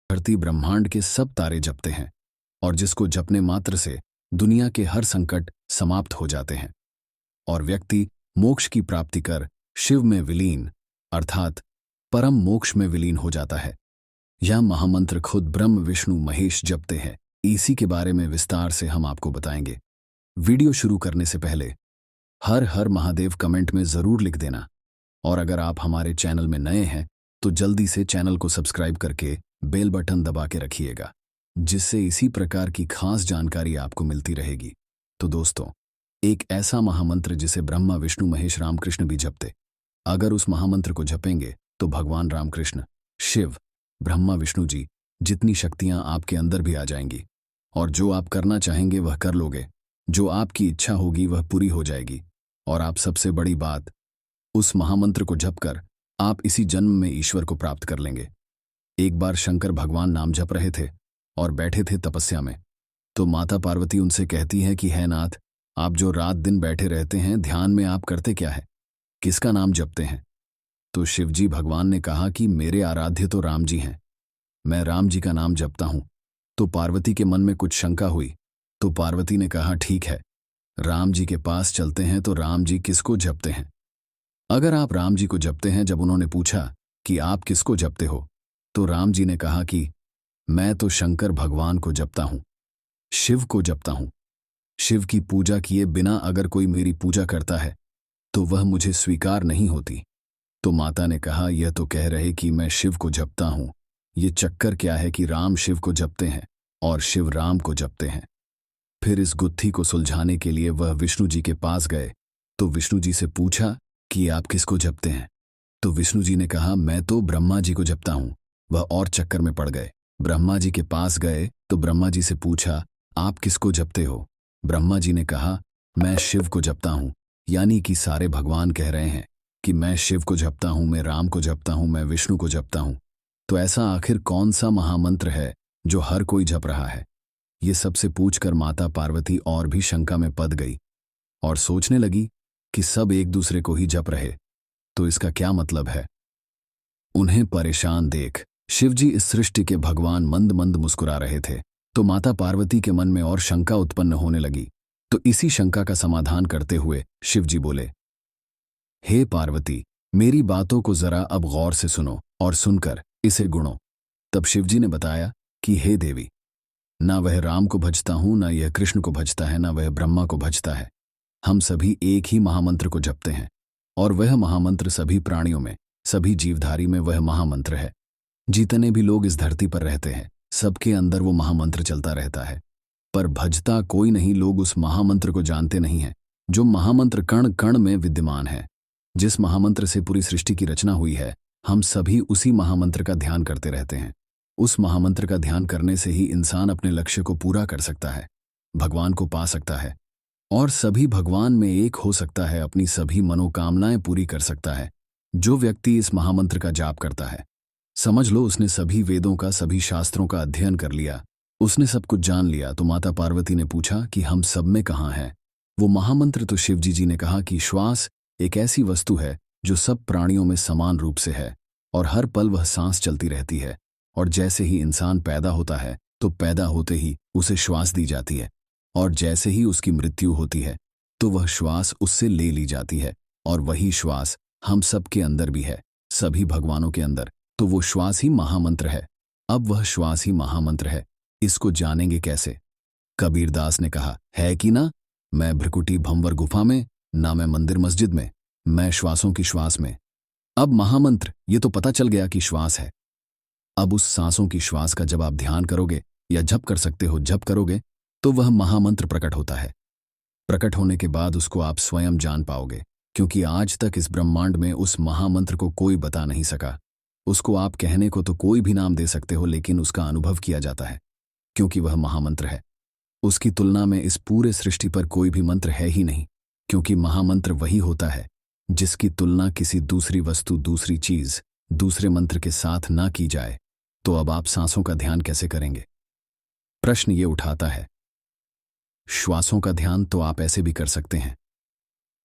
धरती ब्रह्मांड के सब तारे जपते हैं और जिसको जपने मात्र से दुनिया के हर संकट समाप्त हो जाते हैं और व्यक्ति मोक्ष की प्राप्ति कर शिव में विलीन अर्थात परम मोक्ष में विलीन हो जाता है। यह महामंत्र खुद ब्रह्म विष्णु महेश जपते हैं। इसी के बारे में विस्तार से हम आपको बताएंगे। वीडियो शुरू करने से पहले हर हर महादेव कमेंट में जरूर लिख देना और अगर आप हमारे चैनल में नए हैं तो जल्दी से चैनल को सब्सक्राइब करके बेल बटन दबा के रखिएगा, जिससे इसी प्रकार की खास जानकारी आपको मिलती रहेगी। तो दोस्तों, एक ऐसा महामंत्र जिसे ब्रह्मा विष्णु महेश रामकृष्ण भी जपते, अगर उस महामंत्र को जपेंगे तो भगवान रामकृष्ण, शिव, ब्रह्मा विष्णु जी जितनी शक्तियां आपके अंदर भी आ जाएंगी और जो आप करना चाहेंगे वह कर लोगे, जो आपकी इच्छा होगी वह पूरी हो जाएगी। और आप सबसे बड़ी बात, उस महामंत्र को जपकर आप इसी जन्म में ईश्वर को प्राप्त कर लेंगे। एक बार शंकर भगवान नाम जप रहे थे और बैठे थे तपस्या में, तो माता पार्वती उनसे कहती है कि है नाथ, आप जो रात दिन बैठे रहते हैं ध्यान में आप करते क्या है, किसका नाम जपते हैं? तो शिवजी भगवान ने कहा कि मेरे आराध्य तो राम जी हैं, मैं राम जी का नाम जपता हूं। तो पार्वती के मन में कुछ शंका हुई, तो पार्वती ने कहा ठीक है, राम जी के पास चलते हैं। तो राम जी किसको जपते हैं? अगर आप राम जी को जपते हैं, जब उन्होंने पूछा कि आप किसको जपते हो, तो राम जी ने कहा कि मैं तो शंकर भगवान को जपता हूं, शिव को जपता हूं। शिव की पूजा किए बिना अगर कोई मेरी पूजा करता है तो वह मुझे स्वीकार नहीं होती। तो माता ने कहा यह तो कह रहे कि मैं शिव को जपता हूं, ये चक्कर क्या है कि राम शिव को जपते हैं और शिव राम को जपते हैं। फिर इस गुत्थी को सुलझाने के लिए वह विष्णु जी के पास गए, तो विष्णु जी से पूछा कि आप किसको जपते हैं? तो विष्णु जी ने कहा मैं तो ब्रह्मा जी को जपता हूं। वह और चक्कर में पड़ गए। ब्रह्मा जी के पास गए तो ब्रह्मा जी से पूछा आप किसको जपते हो? ब्रह्मा जी ने कहा मैं शिव को जपता हूं। यानी कि सारे भगवान कह रहे हैं कि मैं शिव को जपता हूं, मैं राम को जपता हूं, मैं विष्णु को जपता हूं। तो ऐसा आखिर कौन सा महामंत्र है जो हर कोई जप रहा है? ये सबसे पूछकर माता पार्वती और भी शंका में पड़ गई और सोचने लगी कि सब एक दूसरे को ही जप रहे, तो इसका क्या मतलब है? उन्हें परेशान देख शिवजी इस सृष्टि के भगवान मंद मंद मुस्कुरा रहे थे, तो माता पार्वती के मन में और शंका उत्पन्न होने लगी। तो इसी शंका का समाधान करते हुए शिवजी बोले, हे पार्वती, मेरी बातों को जरा अब गौर से सुनो और सुनकर इसे गुणो। तब शिवजी ने बताया कि हे देवी, ना वह राम को भजता हूं, ना यह कृष्ण को भजता है, ना वह ब्रह्मा को भजता है। हम सभी एक ही महामंत्र को जपते हैं और वह महामंत्र सभी प्राणियों में, सभी जीवधारी में वह महामंत्र है। जितने भी लोग इस धरती पर रहते हैं सबके अंदर वो महामंत्र चलता रहता है, पर भजता कोई नहीं। लोग उस महामंत्र को जानते नहीं हैं जो महामंत्र कण कण में विद्यमान है। जिस महामंत्र से पूरी सृष्टि की रचना हुई है, हम सभी उसी महामंत्र का ध्यान करते रहते हैं। उस महामंत्र का ध्यान करने से ही इंसान अपने लक्ष्य को पूरा कर सकता है, भगवान को पा सकता है और सभी भगवान में एक हो सकता है, अपनी सभी मनोकामनाएं पूरी कर सकता है। जो व्यक्ति इस महामंत्र का जाप करता है, समझ लो उसने सभी वेदों का, सभी शास्त्रों का अध्ययन कर लिया, उसने सब कुछ जान लिया। तो माता पार्वती ने पूछा कि हम सब में कहाँ है वो महामंत्र? तो शिवजी जी ने कहा कि श्वास एक ऐसी वस्तु है जो सब प्राणियों में समान रूप से है और हर पल वह सांस चलती रहती है। और जैसे ही इंसान पैदा होता है तो पैदा होते ही उसे श्वास दी जाती है और जैसे ही उसकी मृत्यु होती है तो वह श्वास उससे ले ली जाती है। और वही श्वास हम सब के अंदर भी है, सभी भगवानों के अंदर। तो वो श्वास ही महामंत्र है। अब वह श्वास ही महामंत्र है, इसको जानेंगे कैसे? कबीरदास ने कहा है कि ना, मैं भ्रकुटी भंवर गुफा में, ना मैं मंदिर मस्जिद में, मैं श्वासों की श्वास में। अब महामंत्र ये तो पता चल गया कि श्वास है। अब उस सांसों की श्वास का जब आप ध्यान करोगे या जप कर सकते हो, जप करोगे तो वह महामंत्र प्रकट होता है। प्रकट होने के बाद उसको आप स्वयं जान पाओगे, क्योंकि आज तक इस ब्रह्मांड में उस महामंत्र को कोई बता नहीं सका। उसको आप कहने को तो कोई भी नाम दे सकते हो, लेकिन उसका अनुभव किया जाता है क्योंकि वह महामंत्र है। उसकी तुलना में इस पूरे सृष्टि पर कोई भी मंत्र है ही नहीं, क्योंकि महामंत्र वही होता है जिसकी तुलना किसी दूसरी वस्तु, दूसरी चीज, दूसरे मंत्र के साथ ना की जाए। तो अब आप सांसों का ध्यान कैसे करेंगे? प्रश्न ये उठाता है। श्वासों का ध्यान तो आप ऐसे भी कर सकते हैं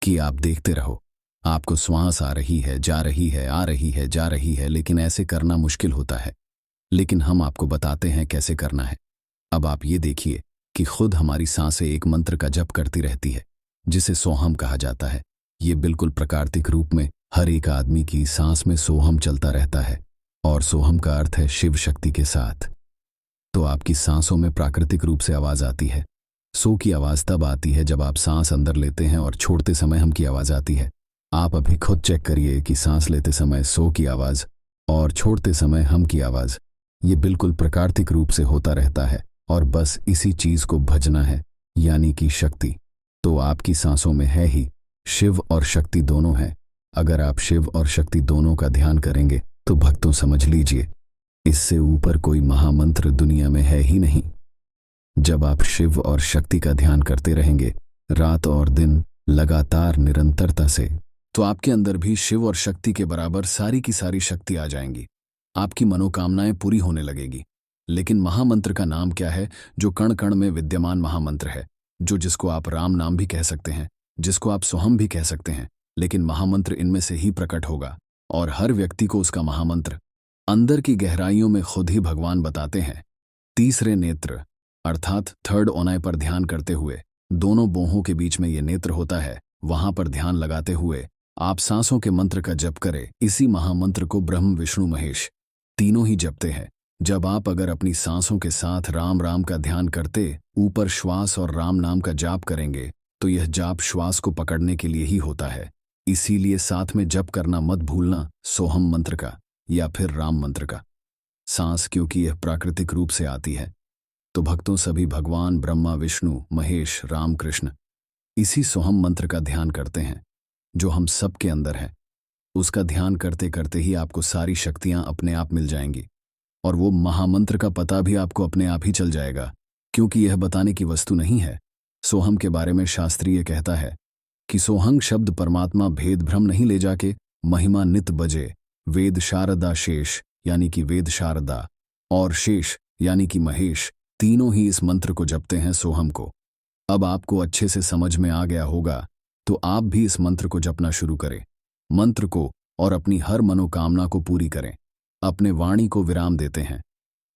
कि आप देखते रहो, आपको श्वास आ रही है, जा रही है, आ रही है, जा रही है, लेकिन ऐसे करना मुश्किल होता है। लेकिन हम आपको बताते हैं कैसे करना है। अब आप ये देखिए कि खुद हमारी सांसें एक मंत्र का जप करती रहती है, जिसे सोहम कहा जाता है। ये बिल्कुल प्राकृतिक रूप में हर एक आदमी की सांस में सोहम चलता रहता है, और सोहम का अर्थ है शिव शक्ति के साथ। तो आपकी सांसों में प्राकृतिक रूप से आवाज आती है। सो की आवाज तब आती है जब आप सांस अंदर लेते हैं और छोड़ते समय हम की आवाज आती है। आप अभी खुद चेक करिए कि सांस लेते समय सो की आवाज और छोड़ते समय हम की आवाज, ये बिल्कुल प्राकृतिक रूप से होता रहता है, और बस इसी चीज को भजना है, यानी कि शक्ति। तो आपकी सांसों में है ही शिव और शक्ति दोनों हैं। अगर आप शिव और शक्ति दोनों का ध्यान करेंगे तो भक्तों समझ लीजिए, इससे ऊपर कोई महामंत्र दुनिया में है ही नहीं। जब आप शिव और शक्ति का ध्यान करते रहेंगे रात और दिन लगातार निरंतरता से, तो आपके अंदर भी शिव और शक्ति के बराबर सारी की सारी शक्ति आ जाएंगी। आपकी मनोकामनाएं पूरी होने लगेगी। लेकिन महामंत्र का नाम क्या है जो कण कण में विद्यमान महामंत्र है, जिसको आप राम नाम भी कह सकते हैं, जिसको आप सोहम भी कह सकते हैं, लेकिन महामंत्र इनमें से ही प्रकट होगा, और हर व्यक्ति को उसका महामंत्र अंदर की गहराइयों में खुद ही भगवान बताते हैं। तीसरे नेत्र अर्थात थर्ड ओनाय पर ध्यान करते हुए, दोनों बोहों के बीच में ये नेत्र होता है, वहां पर ध्यान लगाते हुए आप सांसों के मंत्र का जप करें। इसी महामंत्र को ब्रह्म विष्णु महेश तीनों ही जपते हैं। जब आप अगर अपनी सांसों के साथ राम राम का ध्यान करते ऊपर श्वास और राम नाम का जाप करेंगे, तो यह जाप श्वास को पकड़ने के लिए ही होता है। इसीलिए साथ में जप करना मत भूलना, सोहम मंत्र का या फिर राम मंत्र का। सांस क्योंकि यह प्राकृतिक रूप से आती है, तो भक्तों सभी भगवान ब्रह्मा विष्णु महेश राम कृष्ण इसी सोहम मंत्र का ध्यान करते हैं, जो हम सब के अंदर है। उसका ध्यान करते करते ही आपको सारी शक्तियां अपने आप मिल जाएंगी, और वो महामंत्र का पता भी आपको अपने आप ही चल जाएगा, क्योंकि यह बताने की वस्तु नहीं है। सोहम के बारे में शास्त्रीय कहता है कि सोहंग शब्द परमात्मा भेद भ्रम नहीं ले जाके महिमा नित बजे, वेद शारदा शेष यानी कि वेद शारदा और शेष यानी कि महेश तीनों ही इस मंत्र को जपते हैं, सोहम को। अब आपको अच्छे से समझ में आ गया होगा, तो आप भी इस मंत्र को जपना शुरू करें, मंत्र को, और अपनी हर मनोकामना को पूरी करें। अपने वाणी को विराम देते हैं।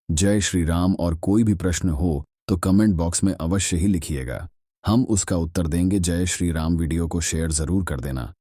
जय श्री राम। और कोई भी प्रश्न हो तो कमेंट बॉक्स में अवश्य ही लिखिएगा, हम उसका उत्तर देंगे। जय श्री राम। वीडियो को शेयर जरूर कर देना।